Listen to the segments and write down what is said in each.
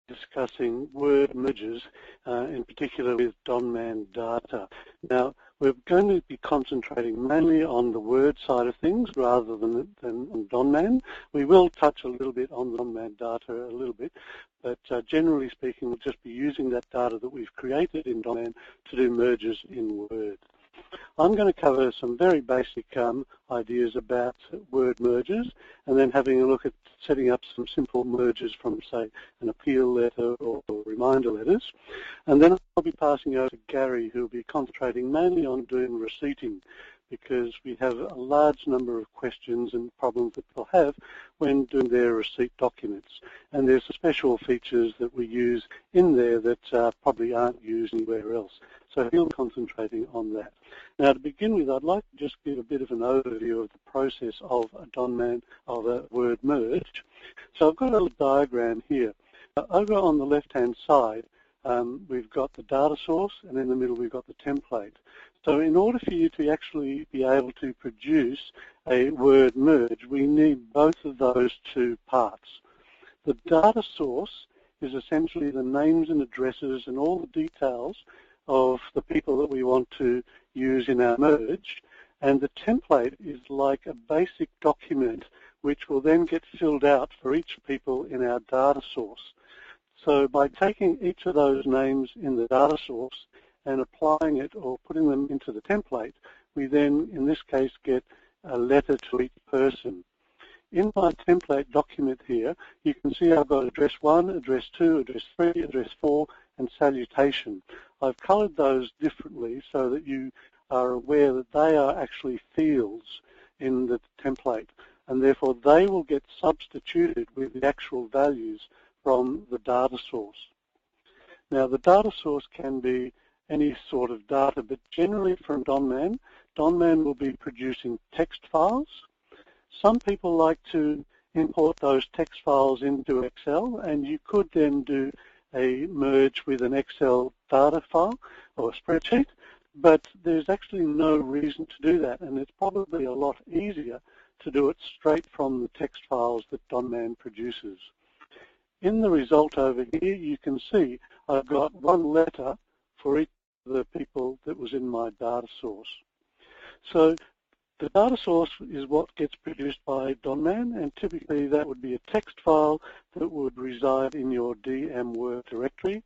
discussing word mergers, in particular with Donman data. Now, we're going to be concentrating mainly on the word side of things rather than on Donman. We will touch a little bit on the Donman data a little bit, but generally speaking, we'll just be using that data that we've created in Donman to do mergers in Word. I'm going to cover some very basic ideas about word mergers, and then having a look at setting up some simple mergers from, say, an appeal letter or reminder letters. And then I'll be passing over to Gary, who will be concentrating mainly on doing receipting, because we have a large number of questions and problems that people have when doing their receipt documents. And there's special features that we use in there that probably aren't used anywhere else. So he'll be concentrating on that. Now, to begin with, I'd like to just give a bit of an overview of the process of a Donman, of a word merge. So I've got a little diagram here. Over on the left-hand side, we've got the data source, and in the middle we've got the template. So in order for you to actually be able to produce a word merge, we need both of those two parts. The data source is essentially the names and addresses and all the details of the people that we want to use in our merge, and the template is like a basic document which will then get filled out for each people in our data source. So by taking each of those names in the data source and applying it or putting them into the template, we then, in this case, get a letter to each person. In my template document here, you can see I've got address 1, address 2, address 3, address 4, and salutation. I've coloured those differently so that you are aware that they are actually fields in the template, and therefore they will get substituted with the actual values from the data source. Now, the data source can be any sort of data, but generally from Donman, Donman will be producing text files. Some people like to import those text files into Excel, and you could then do a merge with an Excel data file or a spreadsheet, but there's actually no reason to do that, and it's probably a lot easier to do it straight from the text files that Donman produces. In the result over here, you can see I've got one letter for each of the people that was in my data source. So the data source is what gets produced by Donman, and typically that would be a text file that would reside in your DM Word directory.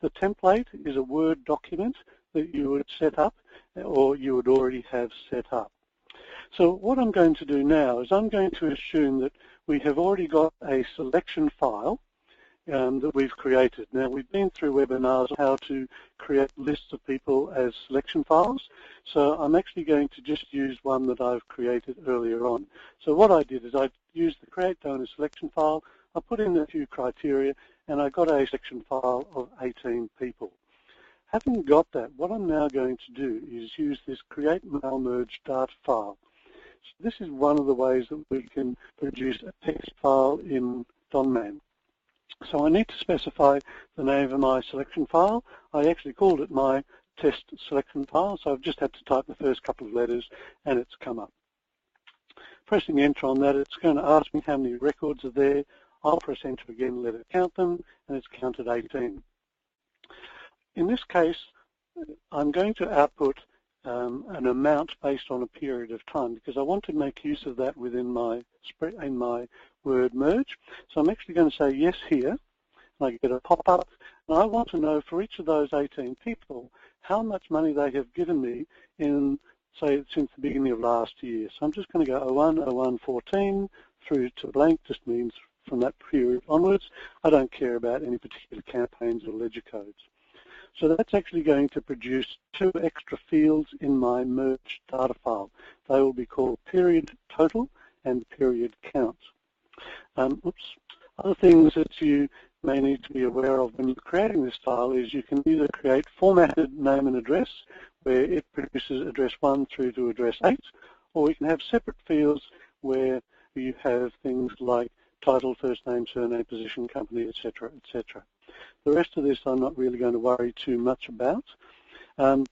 The template is a Word document that you would set up or you would already have set up. So what I'm going to do now is I'm going to assume that we have already got a selection file that we've created. Now, we've been through webinars on how to create lists of people as selection files, so I'm actually going to just use one that I've created earlier on. So what I did is I used the create donor selection file, I put in a few criteria, and I got a selection file of 18 people. Having got that, what I'm now going to do is use this create mail merge data file. So this is one of the ways that we can produce a text file in Donman. So I need to specify the name of my selection file. I actually called it my test selection file, so I've just had to type the first couple of letters and it's come up. Pressing enter on that, it's going to ask me how many records are there. I'll press enter again, let it count them, and it's counted 18. In this case, I'm going to output an amount based on a period of time because I want to make use of that within my word merge. So I'm actually going to say yes here, and I get a pop-up, and I want to know for each of those 18 people how much money they have given me in, say, since the beginning of last year. So I'm just going to go 01, 01, 14 through to blank, just means from that period onwards. I don't care about any particular campaigns or ledger codes. So that's actually going to produce 2 extra fields in my merge data file. They will be called period total and period count. Other things that you may need to be aware of when you're creating this file is you can either create formatted name and address, where it produces address 1 through to address 8, or we can have separate fields where you have things like title, first name, surname, position, company, etc., etc. The rest of this I'm not really going to worry too much about. The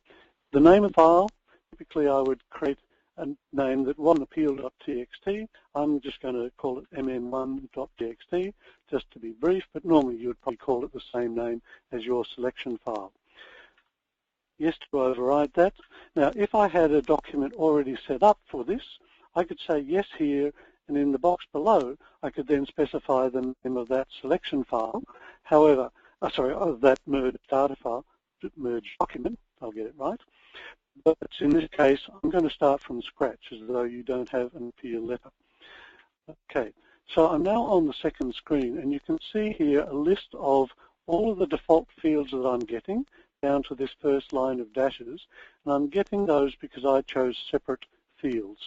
name of the file, typically I would create a name that wasn't appeal.txt. I'm just going to call it mn1.txt just to be brief, but normally you would probably call it the same name as your selection file. Yes to override that. Now, if I had a document already set up for this, I could say yes here, and in the box below, I could then specify the name of that selection file. However, of that merged data file, merged document, I'll get it right. But in this case, I'm going to start from scratch as though you don't have an appeal letter. Okay, so I'm now on the second screen, and you can see here a list of all of the default fields that I'm getting down to this first line of dashes, and I'm getting those because I chose separate fields.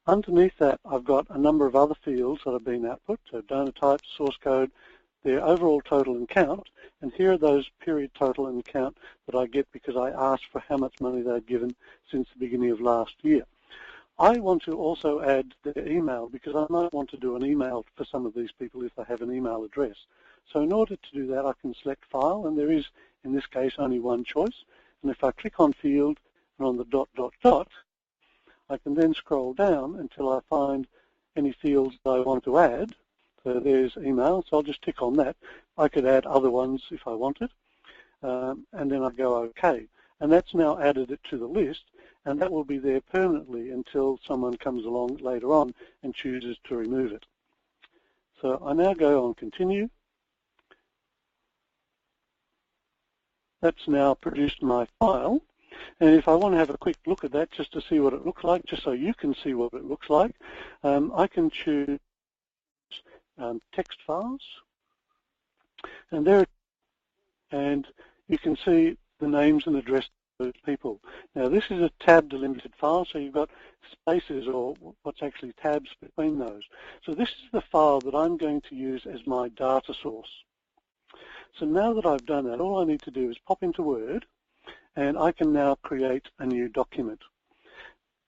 Underneath that, I've got a number of other fields that have been output, so donor type, source code, their overall total and count, and here are those period total and count that I get because I asked for how much money they'd given since the beginning of last year. I want to also add their email because I might want to do an email for some of these people if they have an email address. So in order to do that, I can select File, and there is, in this case, only one choice. And if I click on Field and on the ... I can then scroll down until I find any fields that I want to add. So there's email, so I'll just tick on that. I could add other ones if I wanted, and then I go OK. And that's now added it to the list, and that will be there permanently until someone comes along later on and chooses to remove it. So I now go on Continue. That's now produced my file. And if I want to have a quick look at that just to see what it looks like, just so you can see what it looks like, I can choose text files, and you can see the names and addresses of those people. Now this is a tab delimited file, so you've got spaces or what's actually tabs between those. So this is the file that I'm going to use as my data source. So now that I've done that, all I need to do is pop into Word, and I can now create a new document.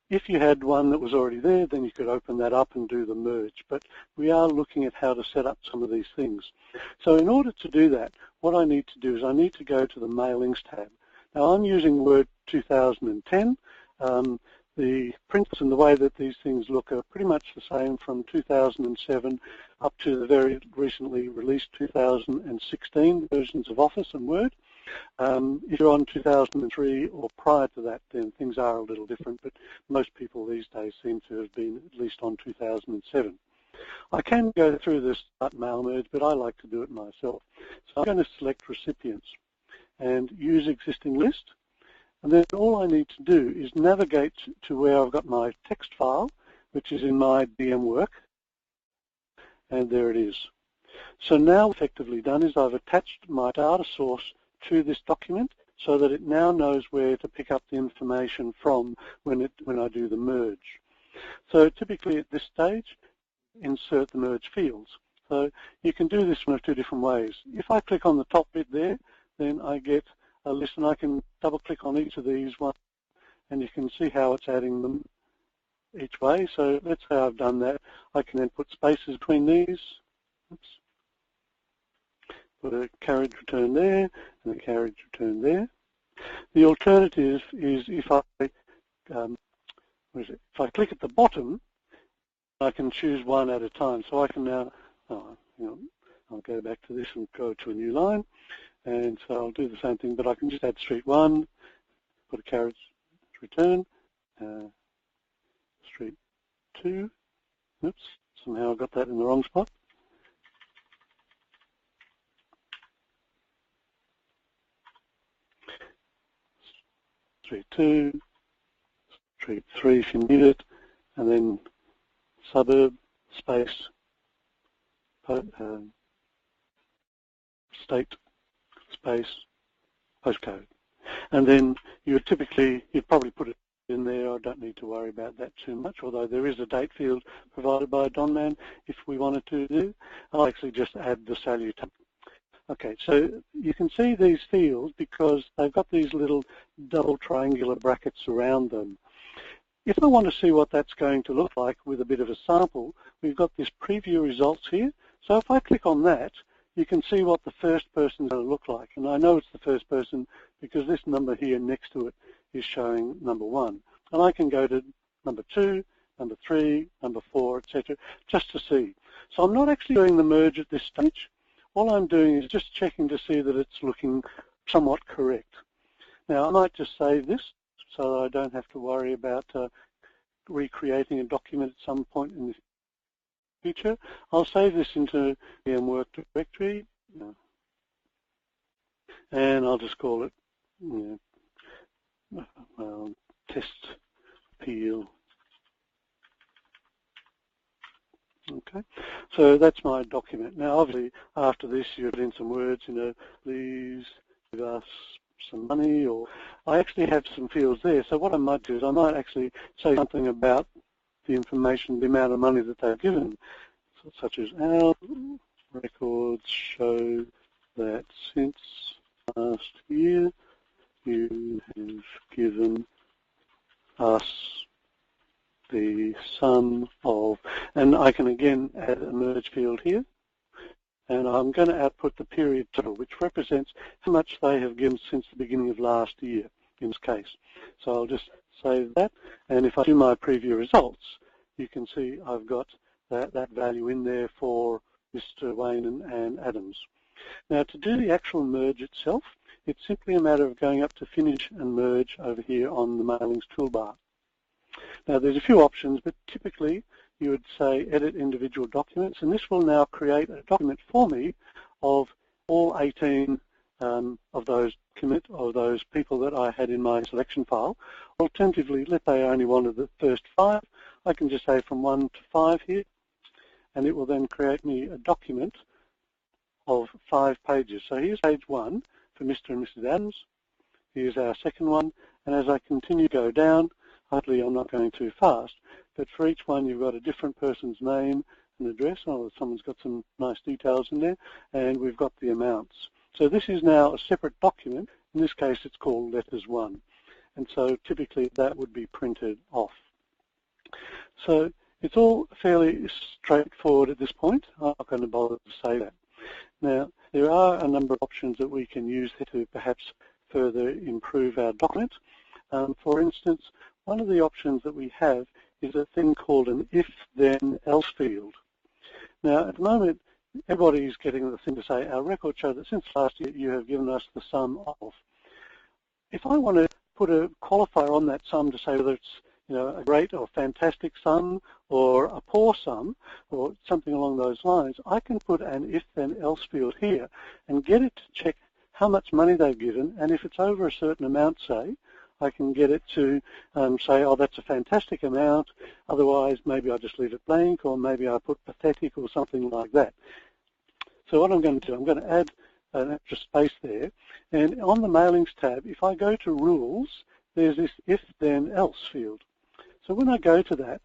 If you had one that was already there, then you could open that up and do the merge. But we are looking at how to set up some of these things. So in order to do that, what I need to do is I need to go to the Mailings tab. Now I'm using Word 2010. The prints and the way that these things look are pretty much the same from 2007 up to the very recently released 2016 versions of Office and Word. If you're on 2003 or prior to that, then things are a little different, but most people these days seem to have been at least on 2007. I can go through this Start Mail Merge, but I like to do it myself. So I'm going to select Recipients and use Existing List. And then all I need to do is navigate to where I've got my text file, which is in my DM work, and there it is. So now effectively done is I've attached my data source to this document so that it now knows where to pick up the information from when I do the merge. So typically at this stage, insert the merge fields. So you can do this one of two different ways. If I click on the top bit there, then I get a list, and I can double click on each of these ones, and you can see how it's adding them each way. So let's say I've done that. I can then put spaces between these. Oops. Put a carriage return there and a carriage return there. The alternative is if I click at the bottom, I can choose one at a time. So I can now, I'll go back to this and go to a new line. And so I'll do the same thing, but I can just add street 1, put a carriage return, street 2. Oops, somehow I got that in the wrong spot. Street 2, street 3 if you need it, and then suburb, space, state, space, postcode. And then you'd probably put it in there. I don't need to worry about that too much, although there is a date field provided by Donman if we wanted to do. I'll actually just add the salutation. Okay, so you can see these fields because they've got these little double triangular brackets around them. If I want to see what that's going to look like with a bit of a sample, we've got this preview results here. So if I click on that, you can see what the first person is going to look like. And I know it's the first person because this number here next to it is showing number 1. And I can go to number 2, number 3, number 4, etc., just to see. So I'm not actually doing the merge at this stage. All I'm doing is just checking to see that it's looking somewhat correct. Now, I might just save this so that I don't have to worry about recreating a document at some point in the future. I'll save this into the work directory, and I'll just call it test peel. Okay, so that's my document. Now, obviously, after this, you put in some words, please give us some money, or I actually have some fields there. So what I might do is I might actually say something about the information, the amount of money that they've given, such as our records show that since last year you have given us the sum of, and I can again add a merge field here, and I'm going to output the period total, which represents how much they have given since the beginning of last year in this case. So I'll just save that, and if I do my preview results, you can see I've got that value in there for Mr. Wayne and Adams. Now, to do the actual merge itself, it's simply a matter of going up to Finish and Merge over here on the Mailings toolbar. Now, there's a few options, but typically you would say Edit Individual Documents, and this will now create a document for me of all 18 of those people that I had in my selection file. Alternatively, let's say I only wanted the first 5. I can just say from 1 to 5 here, and it will then create me a document of 5 pages. So here's page 1 for Mr. and Mrs. Adams. Here's our second one, and as I continue to go down, hopefully I'm not going too fast, but for each one you've got a different person's name and address. Oh, someone's got some nice details in there, and we've got the amounts. So this is now a separate document. In this case it's called Letters 1, and so typically that would be printed off. So it's all fairly straightforward at this point. I'm not going to bother to say that. Now, there are a number of options that we can use to perhaps further improve our document. For instance, one of the options that we have is a thing called an if-then-else field. Now, at the moment, everybody's getting the thing to say, our records show that since last year you have given us the sum of. If I want to put a qualifier on that sum to say whether it's a great or fantastic sum or a poor sum or something along those lines, I can put an if-then-else field here and get it to check how much money they've given, and if it's over a certain amount, say, I can get it to say, oh, that's a fantastic amount, otherwise maybe I just leave it blank, or maybe I put pathetic or something like that. So what I'm going to do, I'm going to add an extra space there, and on the Mailings tab, if I go to Rules, there's this if-then-else field. So when I go to that,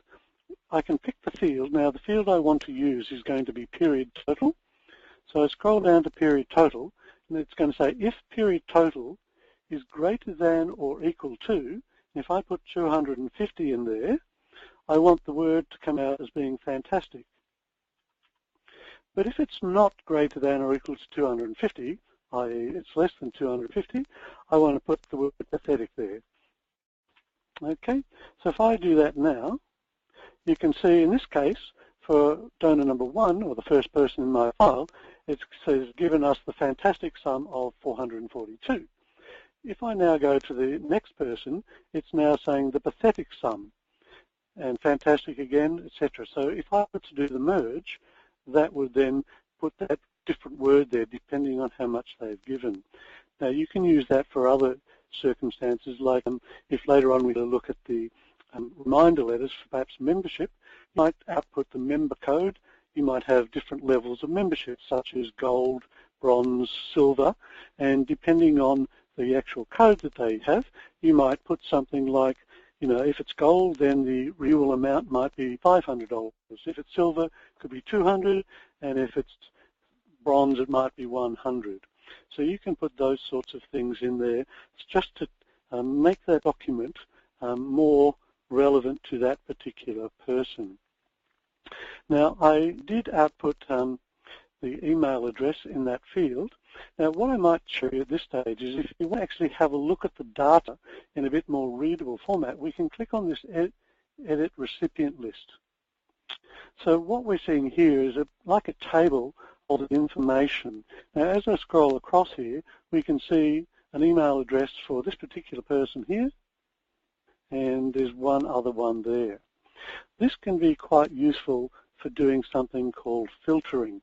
I can pick the field. Now the field I want to use is going to be period total. So I scroll down to period total, and it's going to say if period total is greater than or equal to, and if I put 250 in there, I want the word to come out as being fantastic. But if it's not greater than or equal to 250, i.e. it's less than 250, I want to put the word pathetic there. Okay, so if I do that now, you can see in this case, for donor number 1, or the first person in my file, it says given us the fantastic sum of 442. If I now go to the next person, it's now saying the pathetic sum, and fantastic again, etc. So if I were to do the merge, that would then put that different word there depending on how much they've given. Now you can use that for other circumstances, like if later on we look at the reminder letters for perhaps membership, you might output the member code. You might have different levels of membership, such as gold, bronze, silver, and depending on the actual code that they have, you might put something like, if it's gold, then the renewal amount might be $500. If it's silver, it could be $200, and if it's bronze, it might be $100. So you can put those sorts of things in there. It's just to make that document more relevant to that particular person. Now, I did output the email address in that field. Now, what I might show you at this stage is if you want to actually have a look at the data in a bit more readable format, we can click on this edit recipient list. So what we're seeing here is like a table of information. Now as I scroll across here, we can see an email address for this particular person here, and there's one other one there. This can be quite useful for doing something called filtering.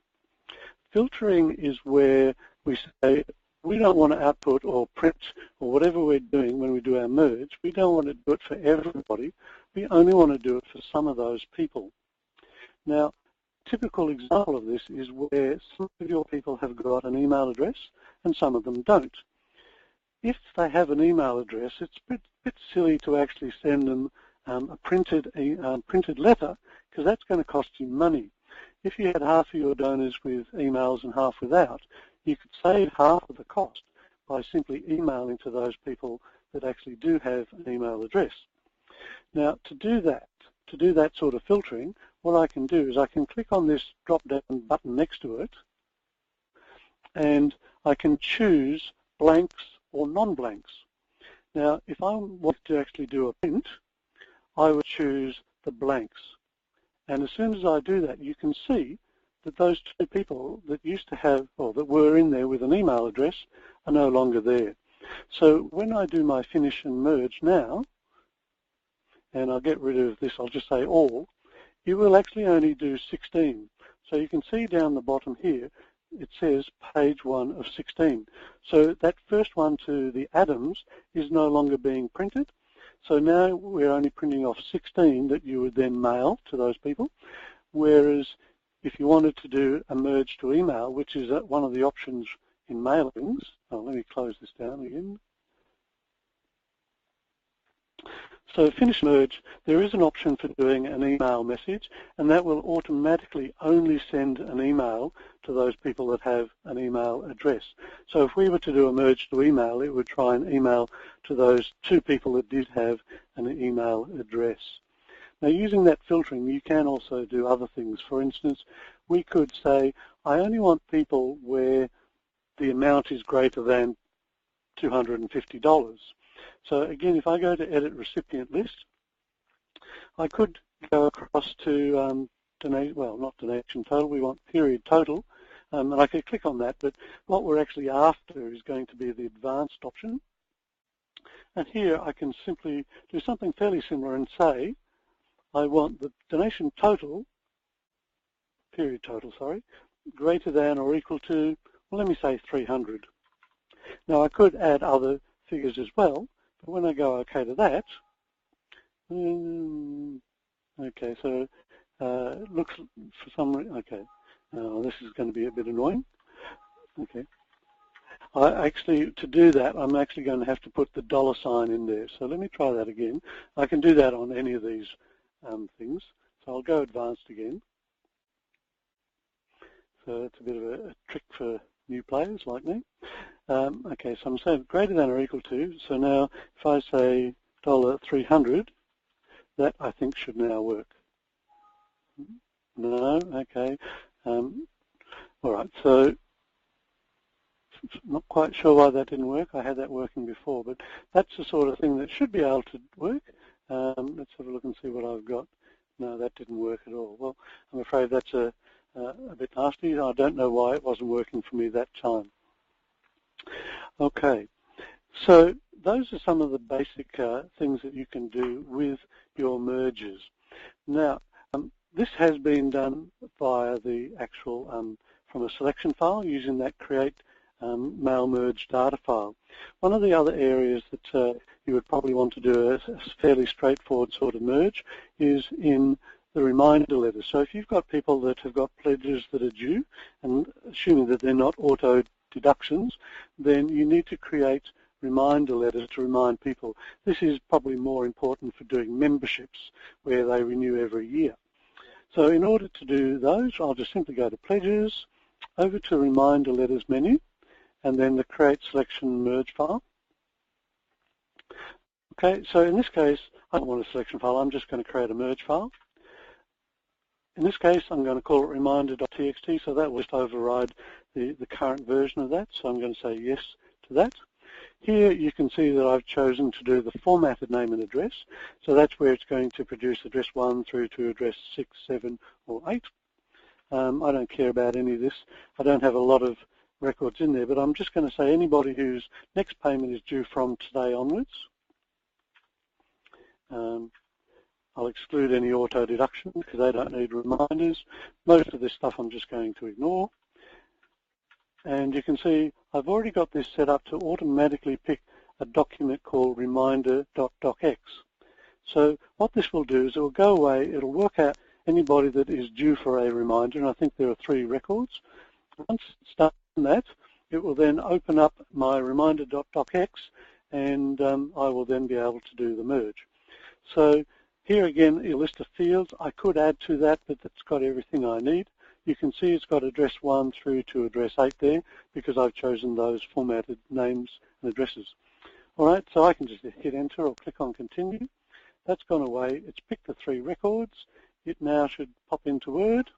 Filtering is where we say we don't want to output or print or whatever we're doing when we do our merge. We don't want to do it for everybody. We only want to do it for some of those people. Now, a typical example of this is where some of your people have got an email address and some of them don't. If they have an email address, it's a bit silly to actually send them a printed letter, because that's going to cost you money. If you had half of your donors with emails and half without, you could save half of the cost by simply emailing to those people that actually do have an email address. Now, to do that sort of filtering, what I can do is I can click on this drop-down button next to it, and I can choose blanks or non-blanks. Now, if I wanted to actually do a print, I would choose the blanks. And as soon as I do that, you can see that those two people that used to have, or that were in there with an email address, are no longer there. So when I do my finish and merge now, and I'll get rid of this, I'll just say all, it will actually only do 16. So you can see down the bottom here, it says page 1 of 16. So that first one to the Adams is no longer being printed. So now we're only printing off 16 that you would then mail to those people, whereas if you wanted to do a merge to email, which is one of the options in mailings, let me close this down again. So finish merge, there is an option for doing an email message, and that will automatically only send an email to those people that have an email address. So if we were to do a merge to email, it would try and email to those two people that did have an email address. Now, using that filtering, you can also do other things. For instance, we could say, I only want people where the amount is greater than $250. So again, if I go to edit recipient list, I could go across to not donation total, we want period total, and I could click on that, but what we're actually after is going to be the advanced option. And here I can simply do something fairly similar and say, I want the donation total, period total, sorry, greater than or equal to, well, let me say 300. Now I could add other figures as well, but when I go OK to that, okay, so looks for some reason, okay, this is going to be a bit annoying. Okay, to do that, I'm actually going to have to put the $ in there. So let me try that again. I can do that on any of these things. So I'll go advanced again. So it's a bit of a trick for new players like me. Okay, so I'm saying greater than or equal to. So now if I say $300, that I think should now work. No, okay. All right, so not quite sure why that didn't work. I had that working before, but that's the sort of thing that should be able to work. Let's have a look and see what I've got. No, that didn't work at all. Well, I'm afraid that's a bit nasty. I don't know why it wasn't working for me that time. Okay, so those are some of the basic things that you can do with your merges. Now, this has been done via the actual, from a selection file using that create mail merge data file. One of the other areas that you would probably want to do a fairly straightforward sort of merge is in the reminder letters. So if you've got people that have got pledges that are due, and assuming that they're not auto deductions, then you need to create reminder letters to remind people. This is probably more important for doing memberships where they renew every year. So in order to do those, I'll just simply go to Pledges, over to Reminder Letters menu, and then the Create Selection Merge file. Okay, so in this case, I don't want a selection file, I'm just going to create a merge file. In this case, I'm going to call it reminder.txt, so that will just override the current version of that, so I'm going to say yes to that. here you can see that I've chosen to do the formatted name and address. So that's where it's going to produce address 1 through to address 6, 7, or 8. I don't care about any of this. I don't have a lot of records in there, but I'm just going to say anybody whose next payment is due from today onwards. I'll exclude any auto deduction because they don't need reminders. Most of this stuff I'm just going to ignore. And you can see I've already got this set up to automatically pick a document called reminder.docx. So what this will do is it will go away, it'll work out anybody that is due for a reminder, and I think there are 3 records. Once it's done that, it will then open up my reminder.docx, and I will then be able to do the merge. So here again, a list of fields. I could add to that, but it's got everything I need. You can see it's got address 1 through to address 8 there because I've chosen those formatted names and addresses. All right, so I can just hit enter or click on continue. That's gone away. It's picked the 3 records. It now should pop into Word.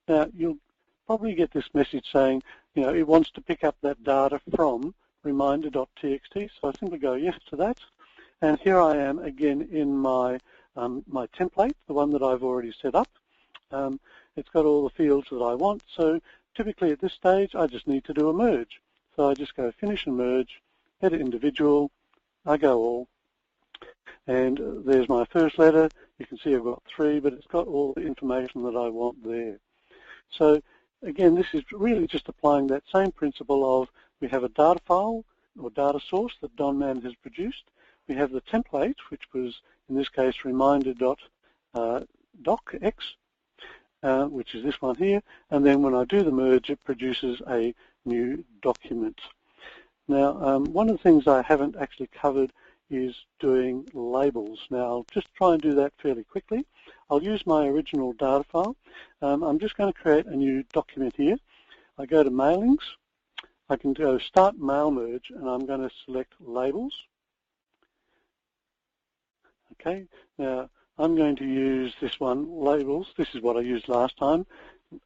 Now, you'll probably get this message saying, you know, it wants to pick up that data from reminder.txt. So I simply go yes to that. And here I am again in my my template, the one that I've already set up. It's got all the fields that I want. So typically at this stage, I just need to do a merge. So I just go finish and merge, edit individual, I go all. And there's my first letter. You can see I've got 3, but it's got all the information that I want there. So again, this is really just applying that same principle of we have a data file or data source that Donman has produced. We have the template, which was in this case reminder.docx, which is this one here. And then when I do the merge, it produces a new document. Now, one of the things I haven't actually covered is doing labels. Now, I'll just try and do that fairly quickly. I'll use my original data file. I'm just going to create a new document here. I go to mailings. I can go start mail merge, and I'm going to select labels. Okay, now I'm going to use this one, labels. This is what I used last time.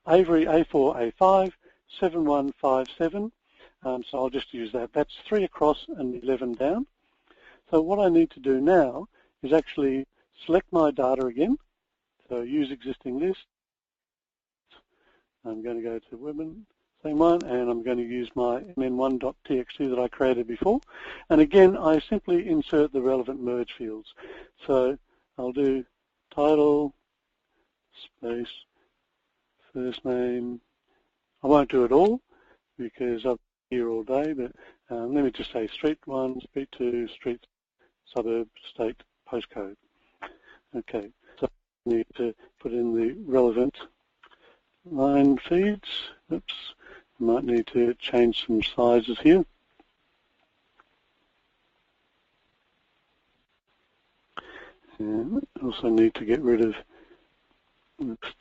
Avery A4, A5, 7157. So I'll just use that. That's 3 across and 11 down. So what I need to do now is actually select my data again. So use existing list. I'm going to go to women, same one, and I'm going to use my mn1.txt that I created before. And again, I simply insert the relevant merge fields. So I'll do title, space, first name. I won't do it all because I've been here all day, but let me just say street 1, street 2, street, suburb, state, postcode. Okay, so I need to put in the relevant line feeds. Oops, I might need to change some sizes here. And also need to get rid of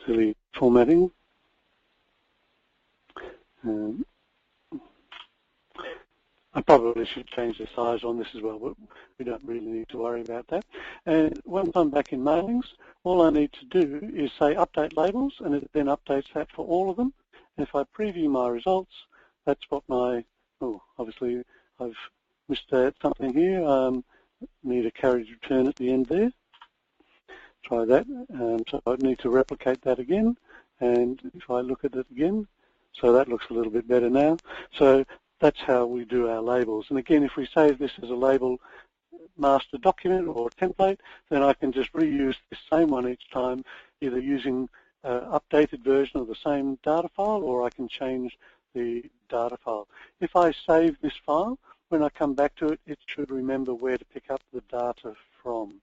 silly formatting. I probably should change the size on this as well, but we don't really need to worry about that. And once I'm back in mailings, all I need to do is say update labels, and it then updates that for all of them. And if I preview my results, that's what my, oh, obviously I've missed something here. Need a carriage return at the end there. Try that. So I need to replicate that again. And if I look at it again, so that looks a little bit better now. So that's how we do our labels. And again, if we save this as a label master document or template, then I can just reuse the same one each time, either using an updated version of the same data file, or I can change the data file. If I save this file, when I come back to it, it should remember where to pick up the data from.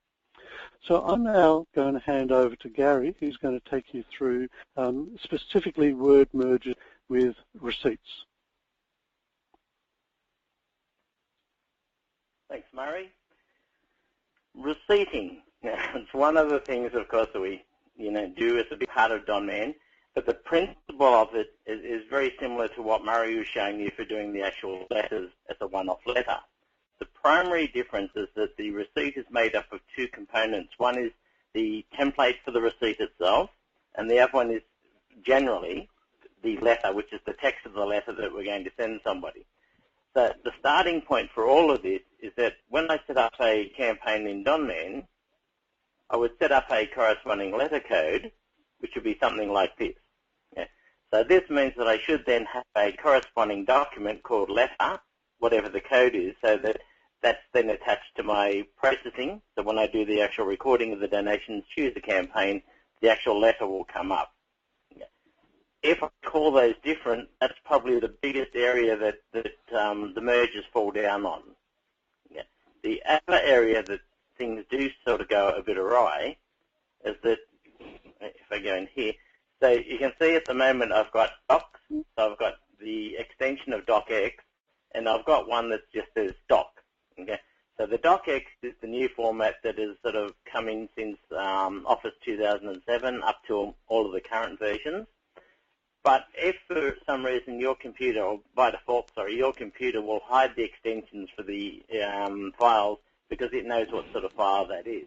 So I'm now going to hand over to Gary, who's going to take you through specifically word merges with receipts. Thanks, Murray. Receipting. Now, it's one of the things, of course, that we do as a big part of Donman, but the principle of it is very similar to what Murray was showing you for doing the actual letters as a one-off letter. The primary difference is that the receipt is made up of 2 components. One is the template for the receipt itself, and the other one is generally the letter, which is the text of the letter that we're going to send somebody. So the starting point for all of this is that when I set up a campaign in Donman, I would set up a corresponding letter code, which would be something like this. Yeah. So this means that I should then have a corresponding document called letter, whatever the code is, so that that's then attached to my processing. So when I do the actual recording of the donations, choose the campaign, the actual letter will come up. Yeah. If I call those different, that's probably the biggest area that the mergers fall down on. Yeah. The other area that things do sort of go a bit awry is that, if I go in here, so you can see at the moment I've got docs, so I've got the extension of docx, and I've got one that just says doc. Okay, so the docx is the new format that has sort of come in since Office 2007 up to all of the current versions. But if for some reason your computer, or by default, sorry, your computer will hide the extensions for the files because it knows what sort of file that is.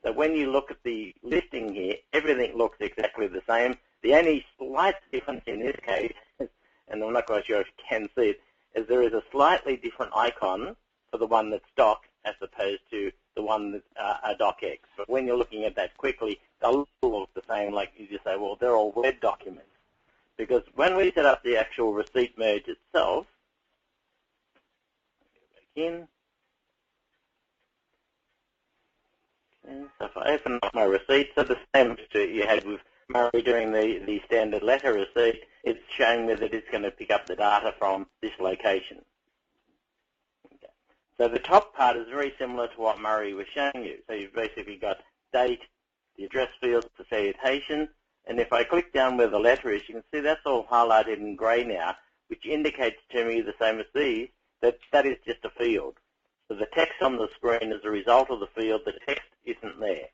So when you look at the listing here, everything looks exactly the same. The only slight difference in this case, and I'm not quite sure if you can see it, is there is a slightly different icon for the one that's doc as opposed to the one that's a docx. But when you're looking at that quickly, they'll look the same, like you just say, well, they're all Word documents. Because when we set up the actual receipt merge itself, go back in. Okay, so if I open up my receipt, so the same that you had with Murray doing the standard letter receipt, it's showing me that it's going to pick up the data from this location. Okay. So the top part is very similar to what Murray was showing you. So you've basically got date, the address field, the salutation, and if I click down where the letter is, you can see that's all highlighted in grey now, which indicates to me the same as these, that that is just a field. So the text on the screen is a result of the field. The text isn't there.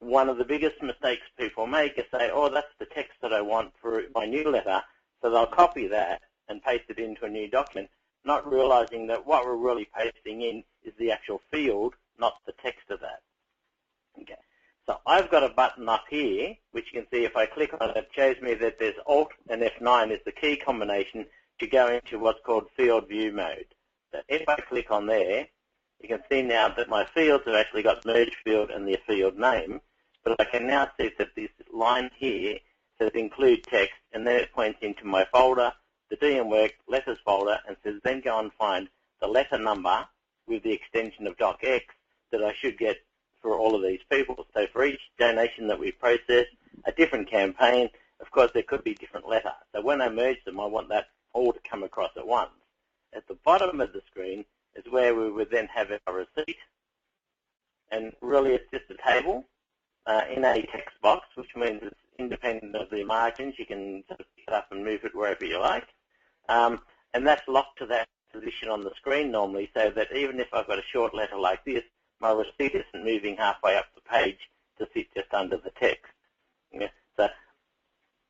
One of the biggest mistakes people make is say, oh, that's the text that I want for my new letter, so they'll copy that and paste it into a new document, not realizing that what we're really pasting in is the actual field, not the text of that. Okay. So I've got a button up here, which you can see if I click on it, shows me that there's Alt and F9 is the key combination to go into what's called field view mode. So if I click on there, you can see now that my fields have actually got merge field and their field name, but I can now see that this line here says include text, and then it points into my folder, the DM Work letters folder, and says then go and find the letter number with the extension of docx that I should get for all of these people. So for each donation that we process, a different campaign, of course there could be different letter. So when I merge them, I want that all to come across at once. At the bottom of the screen is where we would then have our receipt, and really it's just a table in a text box, which means it's independent of the margins. You can sort of pick it up and move it wherever you like. And that's locked to that position on the screen normally, so that even if I've got a short letter like this, my receipt isn't moving halfway up the page to sit just under the text. Yeah. So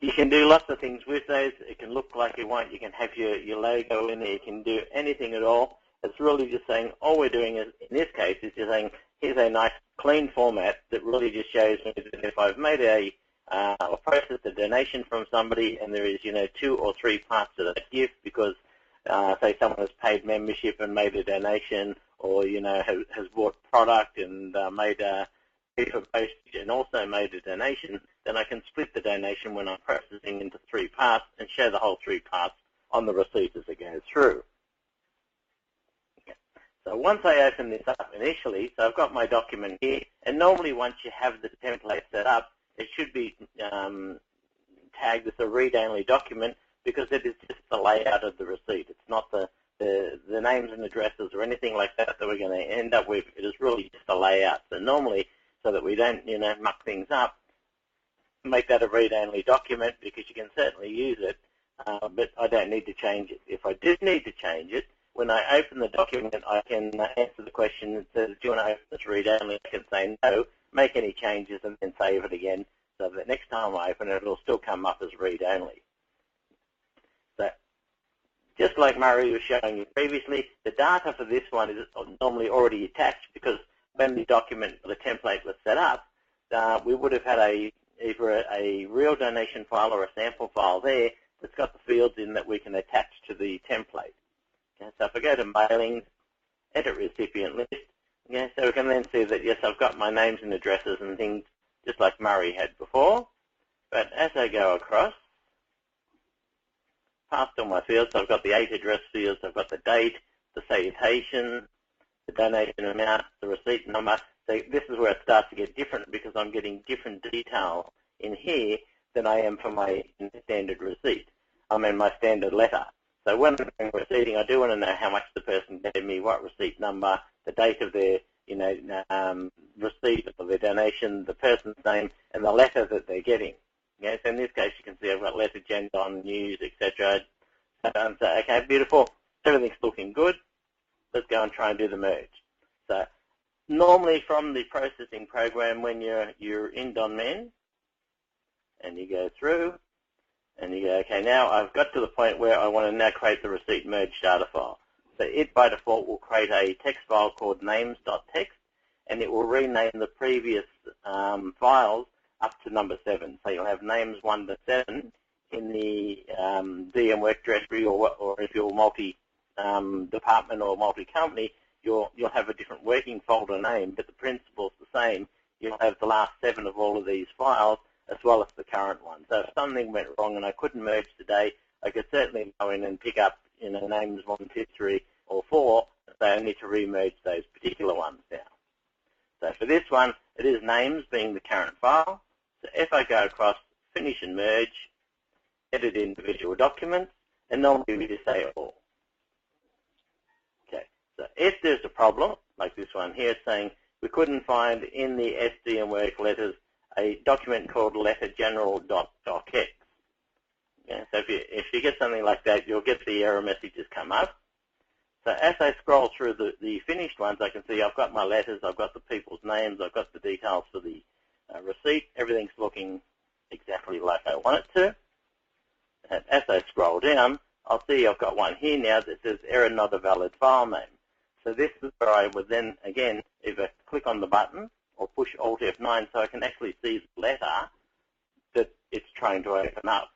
you can do lots of things with those. It can look like you want. You can have your logo in there. You can do anything at all. It's really just saying, all we're doing is, in this case, is just saying, here's a nice clean format that really just shows me that if I've made or processed a donation from somebody and there is, 2 or 3 parts to that gift because, say, someone has paid membership and made a donation, or, has bought product and made a piece of postage and also made a donation, then I can split the donation when I'm processing into 3 parts and show the whole 3 parts on the receipt as it goes through. So once I open this up initially, so I've got my document here, and normally once you have the template set up, it should be tagged as a read-only document because it is just the layout of the receipt. It's not the names and addresses or anything like that we're going to end up with. It is really just a layout. So normally, so that we don't, muck things up, make that a read-only document because you can certainly use it, but I don't need to change it. If I did need to change it, when I open the document, I can answer the question that says, do you want to open this read-only? I can say no, make any changes, and then save it again, so that next time I open it, it'll still come up as read-only. So just like Murray was showing you previously, the data for this one is normally already attached because when the document, the template was set up, we would have had either a real donation file or a sample file there that's got the fields in that we can attach to the template. Okay, so if I go to mailings, edit recipient list, okay, so we can then see that, yes, I've got my names and addresses and things just like Murray had before. But as I go across, past all my fields, I've got the 8 address fields, I've got the date, the citation, the donation amount, the receipt number. So this is where it starts to get different because I'm getting different detail in here than I am for my standard receipt. I'm in my standard letter. So when I'm receiving, I do want to know how much the person gave me, what receipt number, the date of their, receipt of their donation, the person's name, and the letter that they're getting. Okay, so in this case, you can see I've got letter, gender, news, etc. So, okay, beautiful. Everything's looking good. Let's go and try and do the merge. So normally from the processing program, when you're in Donman, and you go through, and you go, okay, now I've got to the point where I want to now create the receipt merge data file. So it, by default, will create a text file called names.txt, and it will rename the previous files up to number 7. So you'll have names 1 to 7 in the DM work directory, or if you're multi-department or multi-company, you'll have a different working folder name, but the principle's the same. You'll have the last 7 of all of these files, as well as the current one. So if something went wrong and I couldn't merge today, I could certainly go in and pick up names 1, 2, 3, or 4, so I need to remerge those particular ones now. So for this one, it is names being the current file. So if I go across, finish and merge, edit individual documents, and normally we just say all. Okay, so if there's a problem, like this one here, saying we couldn't find in the SDM work letters a document called lettergeneral.docx. Yeah, so if you get something like that, you'll get the error messages come up. So as I scroll through the finished ones, I can see I've got my letters, I've got the people's names, I've got the details for the receipt. Everything's looking exactly like I want it to. And as I scroll down, I'll see I've got one here now that says error not a valid file name. So this is where I would then, again, either click on the button or push Alt F9 so I can actually see the letter that it's trying to open up.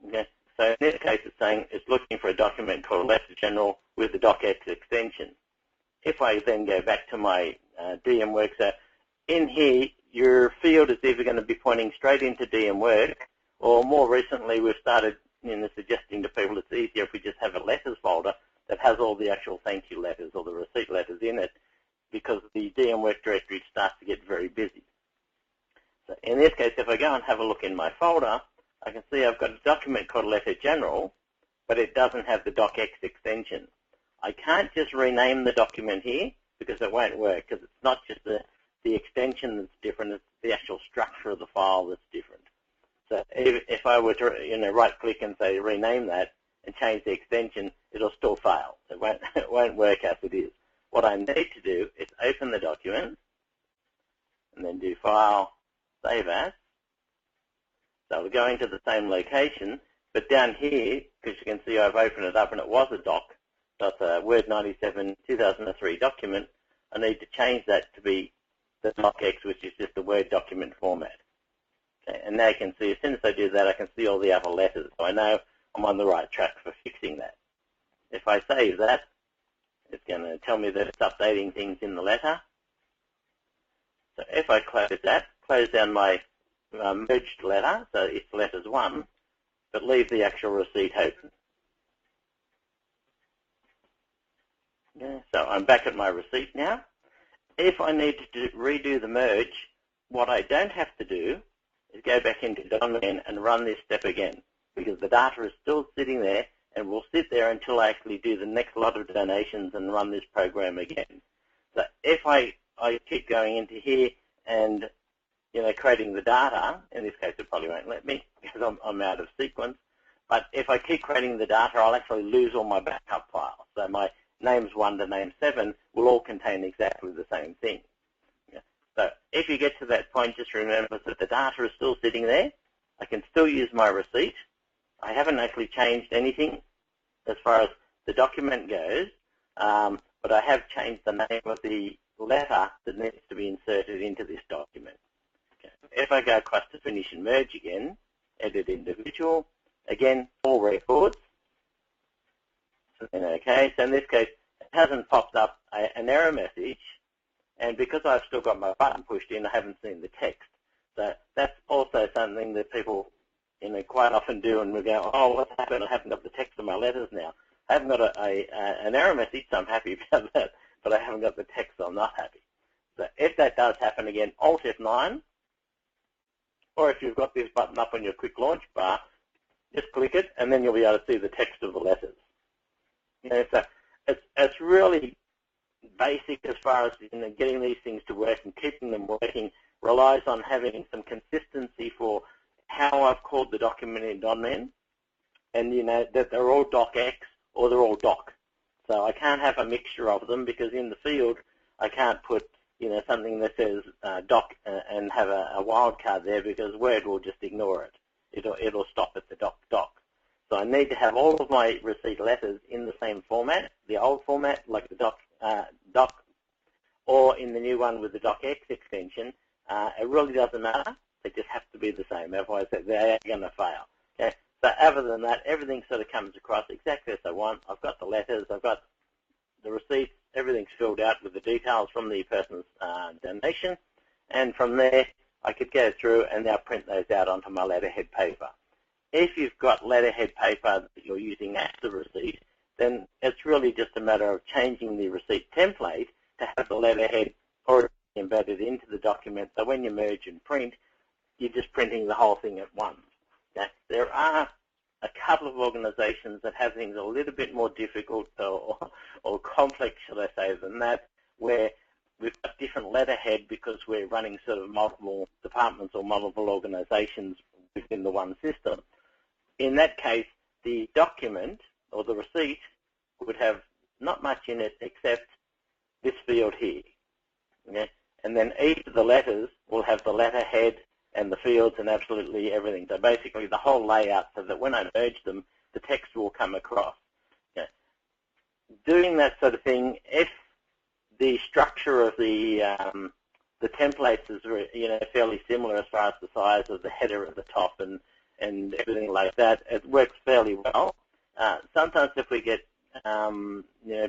Okay? So in this case, it's saying it's looking for a document called Letter General with the docx extension. If I then go back to my DM work, so in here, your field is either going to be pointing straight into DM work, or more recently, we've started suggesting to people it's easier if we just have a letters folder that has all the actual thank you letters or the receipt letters in it, because the DM work directory starts to get very busy. So in this case, if I go and have a look in my folder, I can see I've got a document called Letter General, but it doesn't have the docx extension. I can't just rename the document here because it won't work, because it's not just the extension that's different, it's the actual structure of the file that's different. So if I were to right-click and say rename that and change the extension, it'll still fail. It won't work as it is. What I need to do is open the document and then do File, Save As. So we're going to the same location, but down here, because you can see I've opened it up and it was a doc, that's a Word 97 2003 document, I need to change that to be the docx, which is just a Word document format. Okay, and now you can see, as soon as I do that, I can see all the other letters, so I know I'm on the right track for fixing that. If I save that, it's going to tell me that it's updating things in the letter. So if I close that, close down my merged letter, so it's letters 1, but leave the actual receipt open. Okay, so I'm back at my receipt now. If I need to redo the merge, what I don't have to do is go back into Donman and run this step again, because the data is still sitting there and will sit there until I actually do the next lot of donations and run this program again. So if I keep going into here and creating the data, in this case it probably won't let me because I'm out of sequence, but if I keep creating the data, I'll actually lose all my backup files. So my names 1 to name 7 will all contain exactly the same thing. So if you get to that point, just remember that the data is still sitting there. I can still use my receipt. I haven't actually changed anything as far as the document goes, but I have changed the name of the letter that needs to be inserted into this document. Okay. If I go across to finish and merge again, edit individual, again, all records, and then Okay, so in this case, it hasn't popped up an error message, and because I've still got my button pushed in, I haven't seen the text. So that's also something that people, quite often do, and we go, oh, what's happened? I haven't got the text on my letters now. I haven't got an error message, so I'm happy about that, but I haven't got the text, so I'm not happy. So if that does happen again, Alt F9, or if you've got this button up on your quick launch bar, just click it, and then you'll be able to see the text of the letters. So it's really basic as far as getting these things to work and keeping them working. Relies on having some consistency for how I've called the document in Donman, and that they're all docx or they're all doc. So I can't have a mixture of them, because in the field I can't put something that says doc and have a wildcard there, because Word will just ignore it. It'll stop at the doc. So I need to have all of my receipt letters in the same format, the old format, like the doc, or in the new one with the docx extension. It really doesn't matter. They just have to be the same. Otherwise, they are going to fail. Okay? So other than that, everything sort of comes across exactly as I want. I've got the letters. I've got the receipts. Everything's filled out with the details from the person's donation. And from there, I could go through and now print those out onto my letterhead paper. If you've got letterhead paper that you're using as the receipt, then it's really just a matter of changing the receipt template to have the letterhead already embedded into the document. So when you merge and print, you're just printing the whole thing at once. Now, there are a couple of organizations that have things a little bit more difficult or complex, shall I say, than that, where we've got different letterhead because we're running sort of multiple departments or multiple organizations within the one system. In that case, the document or the receipt would have not much in it except this field here. Okay? And then each of the letters will have the letterhead and the fields and absolutely everything. So basically the whole layout, so that when I merge them, the text will come across. Okay. Doing that sort of thing, if the structure of the templates is fairly similar as far as the size of the header at the top and everything like that, it works fairly well. Sometimes if we get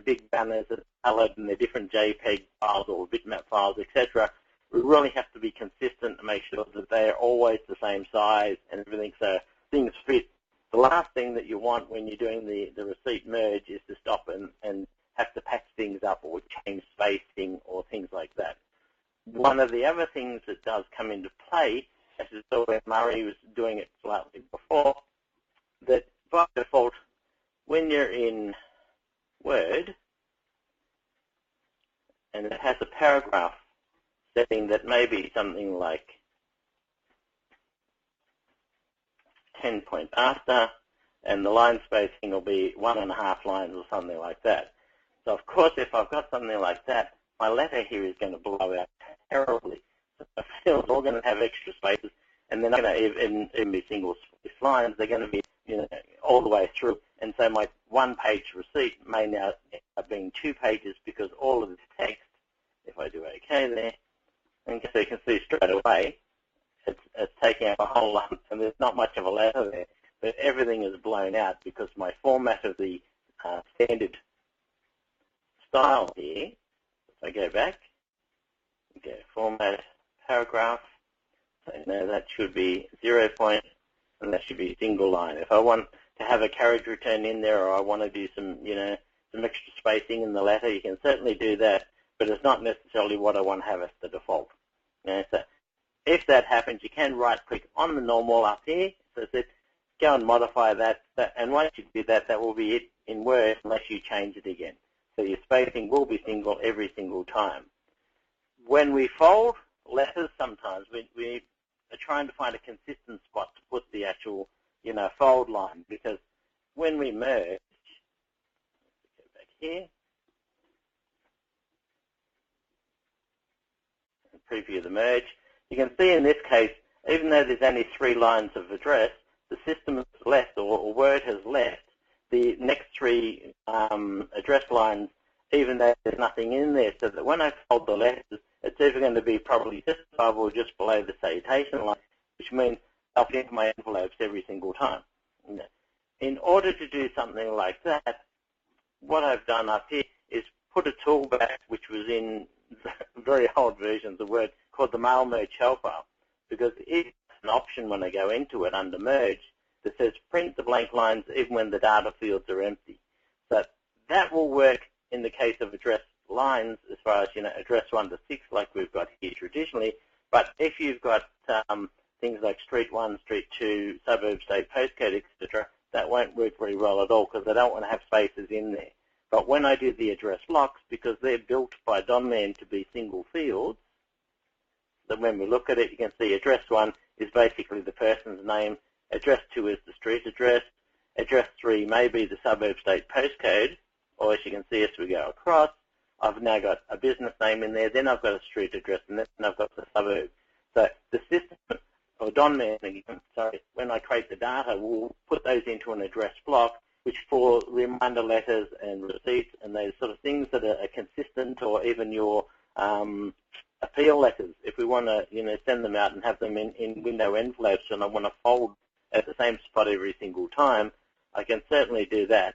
big banners that are colored and they're different JPEG files or bitmap files, etc., we really have to be consistent to make sure that they are always the same size and everything, so things fit. The last thing that you want when you're doing the receipt merge is to stop and have to patch things up or change spacing or things like that. One of the other things that does come into play, as you saw when Murray was doing it slightly before, that by default, when you're in Word and it has a paragraph setting that may be something like 10 point after, and the line spacing will be 1.5 lines or something like that. So of course, if I've got something like that, my letter here is going to blow out terribly. The fields are all going to have extra spaces, and they're not going to even be single space lines. They're going to be all the way through. And so my one-page receipt may now end up being 2 pages, because all of this text, if I do OK there, and so you can see straight away, it's taking up a whole lot, and there's not much of a letter there. But everything is blown out because my format of the standard style here, if I go back, okay, format paragraph, so now that should be 0 point, and that should be single line. If I want to have a carriage return in there, or I want to do some, some extra spacing in the letter, you can certainly do that, but it's not necessarily what I want to have as the default. So if that happens, you can right-click on the normal up here, so it's go and modify that, and once you do that, that will be it in Word unless you change it again. So your spacing will be single every single time. When we fold letters, sometimes we are trying to find a consistent spot to put the actual, fold line, because when we merge, go back here, and preview the merge, you can see in this case, even though there's only 3 lines of address, the system has left, or Word has left, the next 3 address lines, even though there's nothing in there, so that when I fold the letters, it's either going to be probably just above or just below the citation line, which means I'll get my envelopes every single time. In order to do something like that, what I've done up here is put a toolback which was in very old versions of Word called the Mail Merge Helper, because it's an option when I go into it under Merge that says print the blank lines even when the data fields are empty. So that will work in the case of address lines as far as, address 1 to 6 like we've got here traditionally. But if you've got things like street 1, street 2, suburb, state, postcode, etc., that won't work very well at all because I don't want to have spaces in there. But when I do the address blocks, because they're built by Donman to be single fields, that when we look at it, you can see address 1 is basically the person's name, address 2 is the street address, address 3 may be the suburb, state, postcode, or as you can see as we go across, I've now got a business name in there, then I've got a street address, and then I've got the suburb. So the system, or Donman, when I create the data, we'll put those into an address block, which for reminder letters and receipts and those sort of things that are consistent, or even your appeal letters. If we want to, send them out and have them in window envelopes, and I want to fold at the same spot every single time, I can certainly do that,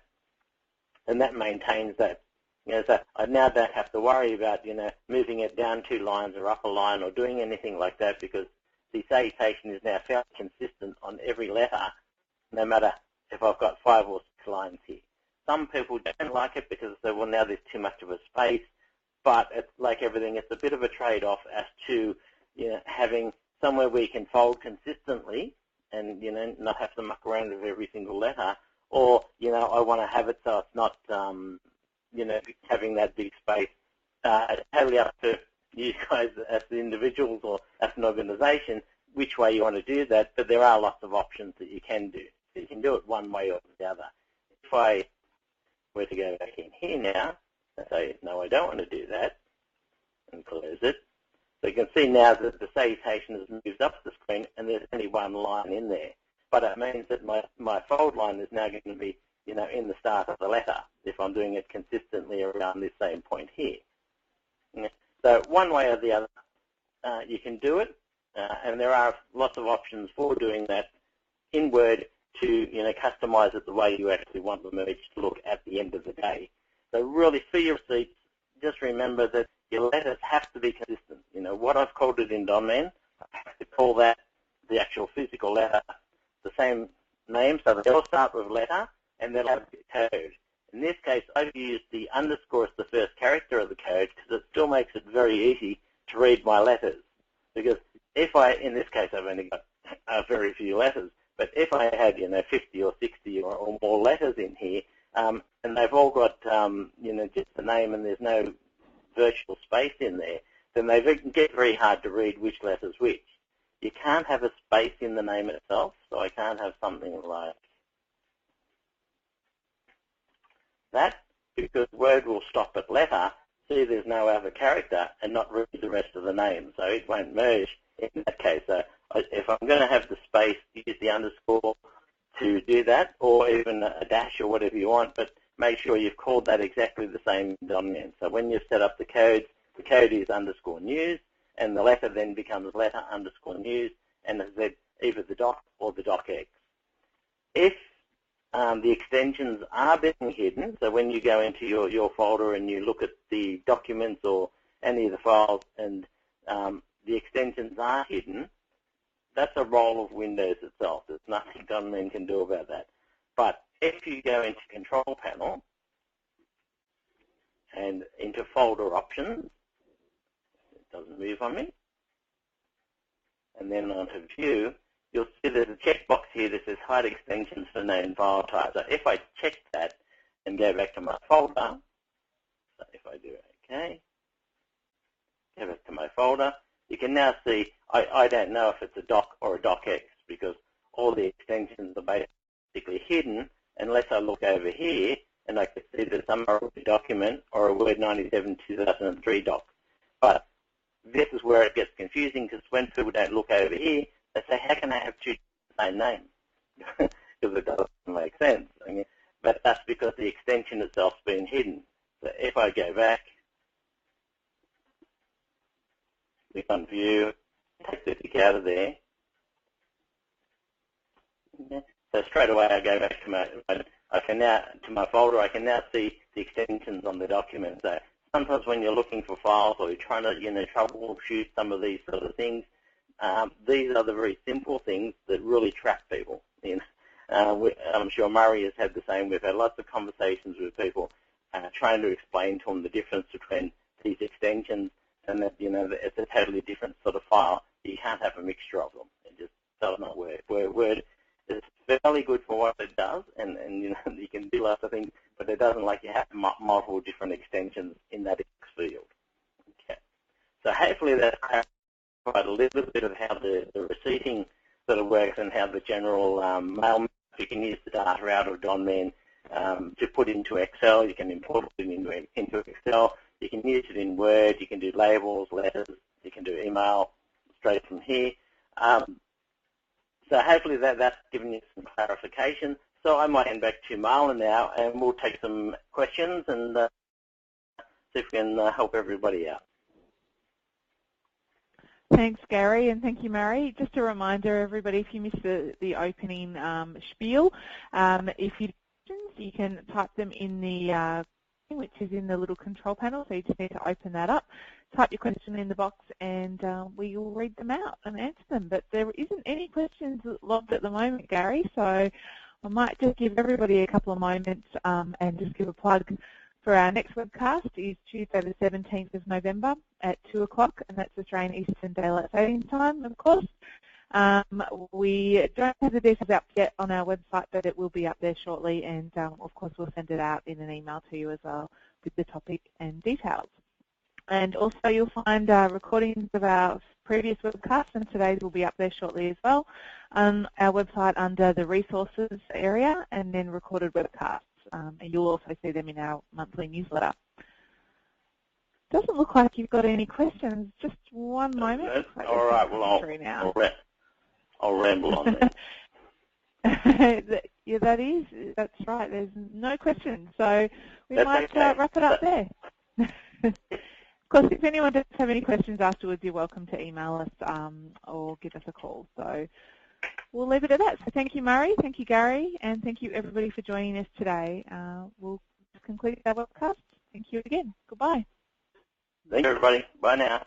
and that maintains that. So I now don't have to worry about, moving it down 2 lines or up a line or doing anything like that, because the salutation is now fairly consistent on every letter, no matter if I've got 5 or 6 lines here. Some people don't like it because they say, well, now there's too much of a space, but it's like everything, it's a bit of a trade-off as to, having somewhere where you can fold consistently and, not have to muck around with every single letter, or, I want to have it so it's not, having that big space. It's totally up to you guys as the individuals or as an organization which way you want to do that, but there are lots of options that you can do. So you can do it one way or the other. If I were to go back in here now and say, no, I don't want to do that, and close it, so you can see now that the salutation has moved up the screen and there's only 1 line in there. But it means that my fold line is now going to be, in the start of the letter if I'm doing it consistently around this same point here. So one way or the other, you can do it, and there are lots of options for doing that in Word to, customize it the way you actually want the merge to look at the end of the day. So really, for your receipts, just remember that your letters have to be consistent. What I've called it in Donman, I have to call that the actual physical letter the same name, so they all start with letter, and they'll have the code. In this case, I've used the underscore as the first character of the code because it still makes it very easy to read my letters. Because if in this case, I've only got very few letters, but if I had, 50 or 60 or more letters in here, and they've all got, just the name and there's no virtual space in there, then they get very hard to read which letter's which. You can't have a space in the name itself, so I can't have something like that, because Word will stop at letter, see there's no other character, and not read the rest of the name, so it won't merge in that case. So if I'm going to have the space, use the underscore to do that, or even a dash or whatever you want, but make sure you've called that exactly the same in Donman. So when you've set up the code is underscore news, and the letter then becomes letter underscore news, and it's either the doc or the docx. If the extensions are being hidden, so when you go into your folder and you look at the documents or any of the files and the extensions are hidden, that's a role of Windows itself. There's nothing Donman can do about that. But if you go into Control Panel and into Folder Options, it doesn't move on me, and then onto View, you'll see there's a checkbox here that says Hide Extensions for Known File Types. So if I check that and go back to my folder, so if I do OK, go back to my folder, you can now see I don't know if it's a doc or a docx because all the extensions are basically hidden unless I look over here and I can see that some are a document or a Word 97 2003 doc. But this is where it gets confusing because when people don't look over here, they say, how can I have two the same name? Because it doesn't make sense. I mean, but that's because the extension itself's been hidden. So if I go back, click on View, take the tick out of there. So straight away I go back to I can now, to my folder, I can now see the extensions on the document. So sometimes when you're looking for files or you're trying to, troubleshoot some of these sort of things, these are the very simple things that really trap people. I'm sure Murray has had the same. We've had lots of conversations with people trying to explain to them the difference between these extensions and that, it's a totally different sort of file. You can't have a mixture of them. It just does not work. Word is fairly good for what it does, and you can do lots of things, but it doesn't like you have multiple different extensions in that field. Okay. So hopefully that's clarified a little bit of how the receiving sort of works and how the general mail. You can use the data out of Donman to put into Excel. You can import it into Excel. You can use it in Word. You can do labels, letters. You can do email straight from here. So hopefully that's given you some clarification. So I might hand back to Marlon now, and we'll take some questions and see if we can help everybody out. Thanks, Gary, and thank you, Murray. Just a reminder, everybody, if you missed the opening spiel, if you have questions, you can type them in the which is in the little control panel, so you just need to open that up, type your question in the box, and we will read them out and answer them. But there isn't any questions logged at the moment, Gary, so I might just give everybody a couple of moments and just give a plug for our next webcast. Is Tuesday the 17th of November at 2 o'clock, and that's Australian Eastern Daylight Saving Time, of course. We don't have the details up yet on our website, but it will be up there shortly, and of course we'll send it out in an email to you as well with the topic and details. And also you'll find recordings of our previous webcasts, and today's will be up there shortly as well on our website under the resources area, and then recorded webcasts. And you'll also see them in our monthly newsletter. Doesn't look like you've got any questions. Just one moment. All right, well, I'll ramble on that. Yeah, that's right. There's no questions. So we might wrap it up there. Of course, if anyone does have any questions afterwards, you're welcome to email us or give us a call. So we'll leave it at that. So thank you, Murray. Thank you, Gary. And thank you, everybody, for joining us today. We'll conclude our webcast. Thank you again. Goodbye. Thank you, everybody. Bye now.